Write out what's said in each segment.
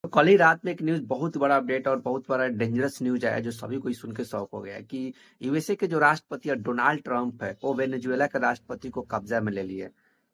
तो कल ही रात में एक न्यूज़ बहुत बड़ा अपडेट और बहुत बड़ा डेंजरस न्यूज़ आया जो सभी कोई सुन के शॉक हो गया कि यूएसए के जो राष्ट्रपति है डोनाल्ड ट्रंप है वो वेनेजुएला के राष्ट्रपति को कब्जा में ले लिए।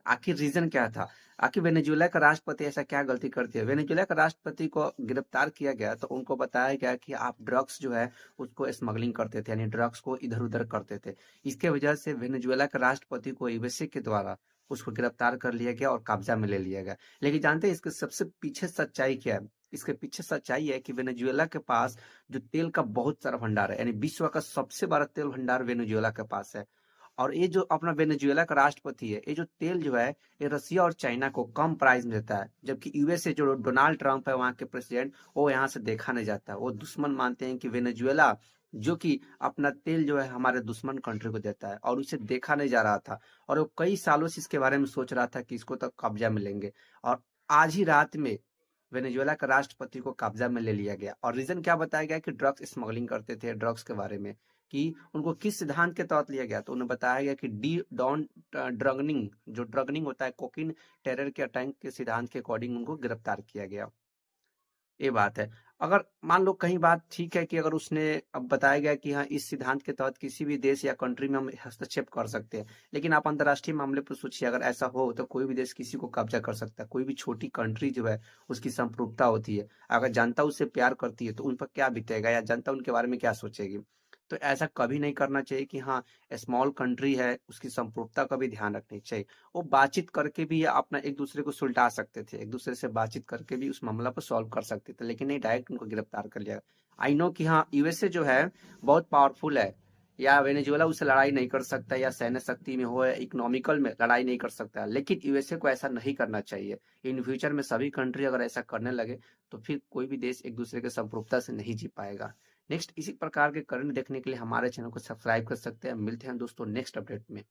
आखिर रीजन क्या था? आखिर वेनेजुएला का राष्ट्रपति ऐसा क्या गलती करती है? वेनेजुएला का राष्ट्रपति को गिरफ्तार किया गया तो उनको बताया गया कि आप ड्रग्स जो है उसको स्मगलिंग करते थे, यानी ड्रग्स को इधर उधर करते थे। इसके वजह से वेनेजुएला के राष्ट्रपति को यूएसए के द्वारा उसको गिरफ्तार कर लिया गया और कब्जा में ले लिया गया। लेकिन जानते हैं इसके सबसे पीछे सच्चाई क्या है? इसके पीछे सच्चाई है कि वेनेजुएला के पास जो तेल का बहुत सारा भंडार है, यानी विश्व का सबसे बड़ा तेल भंडार वेनेजुएला के पास है। और ये जो अपना वेनेजुएला का राष्ट्रपति है, ये जो तेल जो है ये रसिया और चाइना को कम प्राइस में देता है, जबकि यूएसए जो डोनाल्ड ट्रंप है वहां के प्रेसिडेंट, वो यहाँ से देखा नहीं जाता। वो दुश्मन मानते हैं कि वेनेजुएला जो कि अपना तेल जो है हमारे दुश्मन कंट्री को देता है और उसे देखा नहीं जा रहा था। और वो कई सालों से इसके बारे में सोच रहा था कि इसको तो कब्जा में लेंगे। और आज ही रात में वेनेजुएला के राष्ट्रपति को कब्जा में ले लिया गया। और रीजन क्या बताया गया कि ड्रग्स स्मगलिंग करते थे। ड्रग्स के बारे में कि उनको किस सिद्धांत के तहत लिया गया, तो उन्हें बताया गया कि डी डॉन ड्रगनिंग, जो ड्रगनिंग होता है कोकिन टेरर के अटैक के सिद्धांत के अकॉर्डिंग उनको गिरफ्तार किया गया। ये बात है। अगर मान लो कहीं बात ठीक है कि अगर उसने अब बताया गया कि हाँ इस सिद्धांत के तहत किसी भी देश या कंट्री में हम हस्तक्षेप कर सकते हैं, लेकिन आप अंतर्राष्ट्रीय मामले पर सोचिए, अगर ऐसा हो तो कोई भी देश किसी को कब्जा कर सकता है। कोई भी छोटी कंट्री जो है उसकी संप्रभुता होती है, अगर जनता उससे प्यार करती है तो उन पर क्या बीतेगा या जनता उनके बारे में क्या सोचेगी। तो ऐसा कभी नहीं करना चाहिए कि हाँ स्मॉल कंट्री है उसकी संप्रभुता का भी ध्यान रखनी चाहिए। वो बातचीत करके भी अपना एक दूसरे को सुलटा सकते थे, एक दूसरे से बातचीत करके भी उस मामला को सॉल्व कर सकते थे, लेकिन नहीं, डायरेक्ट उनको गिरफ्तार कर लिया। आई नो कि हाँ यूएसए जो है बहुत पावरफुल है, या वेनेजुएला उससे लड़ाई नहीं कर सकता, या सैन्य शक्ति में हो या इकोनॉमिकल में लड़ाई नहीं कर सकता, लेकिन यूएसए को ऐसा नहीं करना चाहिए। इन फ्यूचर में सभी कंट्री अगर ऐसा करने लगे तो फिर कोई भी देश एक दूसरे के संप्रभुता से नहीं जी पाएगा। नेक्स्ट इसी प्रकार के करंट देखने के लिए हमारे चैनल को सब्सक्राइब कर सकते हैं। मिलते हैं दोस्तों नेक्स्ट अपडेट में।